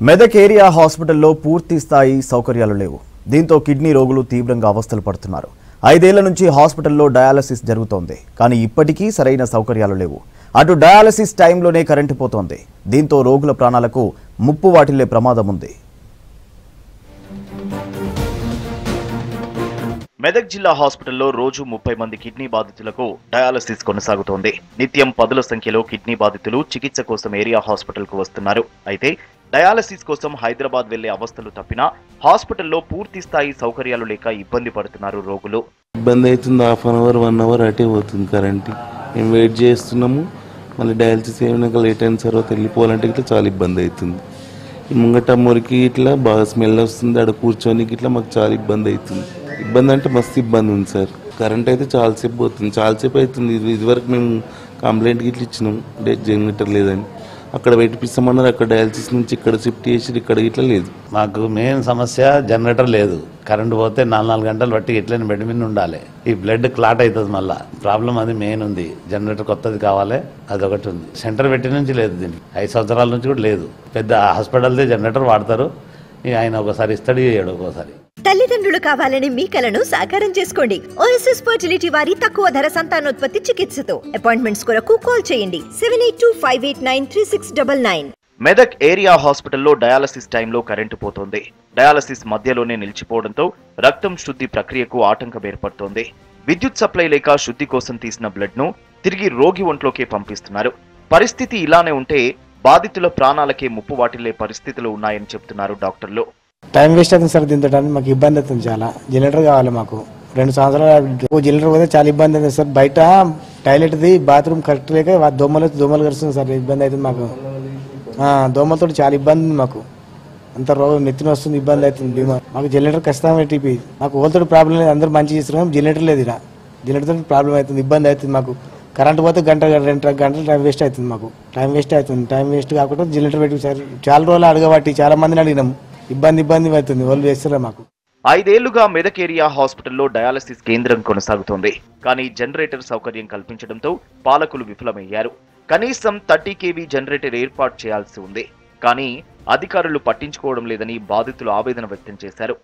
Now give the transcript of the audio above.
Medak area హాస్పిటల్లో పూర్తి స్థాయి సౌకర్యాలు లేవు. దీంతో కిడ్నీ రోగులు తీవ్రంగా అవస్థలు పడుతున్నారు. 5 ఏళ్ల నుంచి హాస్పిటల్లో డయాలసిస్ జరుగుతోంది. కానీ ఇప్పటికీ సరైన సౌకర్యాలు లేవు. అటు డయాలసిస్ టైంలోనే కరెంటు పోతోంది. దీంతో రోగుల ప్రాణాలకు ముప్పు వాటిల్లే ప్రమాదం ఉంది. మెదక్ జిల్లా హాస్పిటల్లో రోజు 30 మంది కిడ్నీ బాధితులకు డయాలసిస్ కొనసాగుతోంది. నిత్యం 10ల సంఖ్యలో కిడ్నీ బాధితులు చికిత్స కోసం ఏరియా హాస్పిటల్కు వస్తున్నారు. అయితే డయాలసిస్ కోసం హైదరాబాద్ వెళ్లే అవస్థలు తప్పినా హాస్పిటల్లో పూర్తి స్థాయి సౌకర్యాలు లేక ఇబ్బంది పడుతున్నారు రోగులు. ఇబ్బంది అవుతుంది. హాఫ్ అన్ అవర్ 1 అవర్ అటే పోతుంది కరెంట్. మేము వెయిట్ చేస్తున్నాము. మళ్ళీ డయాలసిస్ అయినాక లేట్ అయిన తర్వాత వెళ్ళిపోవాలంటే ఇట్లా చాలా ఇబ్బంది అవుతుంది. ఈ ముంగట మురికి ఇట్లా బాగా స్మెల్ వస్తుంది. అక్కడ కూర్చొని ఇట్లా మాకు చాలా ఇబ్బంది అవుతుంది. ఇబ్బంది అంటే మస్తు ఇబ్బంది ఉంది సార్. కరెంట్ అయితే చాలాసేపు పోతుంది, చాలాసేపు అవుతుంది. ఇదివరకు మేము కంప్లైంట్ గిట్లా ఇచ్చినాం, జనరేటర్ లేదని. అక్కడ పెట్టిపిస్తామన్నారు. అక్కడ డయాలసిస్ నుంచి ఇక్కడ షిఫ్ట్ చేసి ఇక్కడ ఇట్లా లేదు. మాకు మెయిన్ సమస్య జనరేటర్ లేదు. కరెంట్ పోతే 4 గంటలు బట్టి ఇట్లనే బెడ్ మీద ఉండాలి. ఈ బ్లడ్ క్లాట్ అవుతుంది. మళ్ళీ ప్రాబ్లం అది మెయిన్ ఉంది. జనరేటర్ కొత్తది కావాలి, అదొకటి ఉంది. సెంటర్ పెట్టి నుంచి లేదు, దీనికి 5 సంవత్సరాల నుంచి కూడా లేదు. పెద్ద హాస్పిటల్దే జనరేటర్ వాడతారు. ఆయన ఒకసారి ఇస్తాడు, చేయడు ఒక్కోసారి. తల్లిదండ్రులు కావాలని మీ కలను సాకారం చేసుకోండి. ఓఎస్ఎస్ ఫర్టిలిటీ వారి తక్కువ ధర సంతానోత్పత్తి చికిత్సతో అపాయింట్మెంట్స్ కొరకు కాల్ చేయండి 7825893699. మెదక్ ఏరియా హాస్పిటల్లో డయాలసిస్ టైంలో కరెంటు పోతోంది. డయాలసిస్ మధ్యలోనే నిలిచిపోవడంతో రక్తం శుద్ధి ప్రక్రియకు ఆటంకం ఏర్పడుతోంది. విద్యుత్ సప్లై లేక శుద్ధి కోసం తీసిన బ్లడ్ ను తిరిగి రోగి ఒంట్లోకి పంపిస్తున్నారు. పరిస్థితి ఇలానే ఉంటే బాధితుల ప్రాణాలకే ముప్పు వాటిల్లే పరిస్థితులు ఉన్నాయని చెప్తున్నారు డాక్టర్లు. టైం వేస్ట్ అవుతుంది సార్. దీంతో మాకు ఇబ్బంది అవుతుంది చాలా. జనరేటర్ కావాలి మాకు. 2 సంవత్సరాలు జనరేటర్ పోతే చాలా ఇబ్బంది అవుతుంది సార్. బయట టాయిలెట్ది బాత్రూమ్ కరెక్ట్ లేక దోమలు కరుస్తుంది సార్. ఇబ్బంది అవుతుంది మాకు. దోమలతో చాలా ఇబ్బంది ఉంది మాకు. అంత రోగం నెత్తిన వస్తుంది, ఇబ్బంది అవుతుంది. మాకు జనరేటర్ ఖచ్చితంగా టీపీ. మాకు ఓల్తో ప్రాబ్లం లేదు, అందరూ మంచి చేస్తున్నాం. జనరేటర్ లేదు, ఇలా జనరేటర్ ప్రాబ్లం అవుతుంది, ఇబ్బంది అవుతుంది మాకు. కరెంట్ పోతే 2 గంటలు టైం వేస్ట్ అవుతుంది మాకు. టైం వేస్ట్ కాకుండా జనరేటర్ పెట్టి సార్ చాలా రోజులు అడగబట్టి చాలా మందిని అడిగినాం. ఇబ్బంది అవుతుంది, వాళ్ళు వేస్తారా మాకు. 5 ఏళ్లుగా మెదక్ ఏరియా హాస్పిటల్లో డయాలసిస్ కేంద్రం కొనసాగుతోంది. కానీ జనరేటర్ సౌకర్యం కల్పించడంతో పాలకులు విఫలమయ్యారు. కనీసం 30 kV జనరేటర్ ఏర్పాటు చేయాల్సి ఉంది. కానీ అధికారులు పట్టించుకోవడం లేదని బాధితులు ఆవేదన వ్యక్తం చేశారు.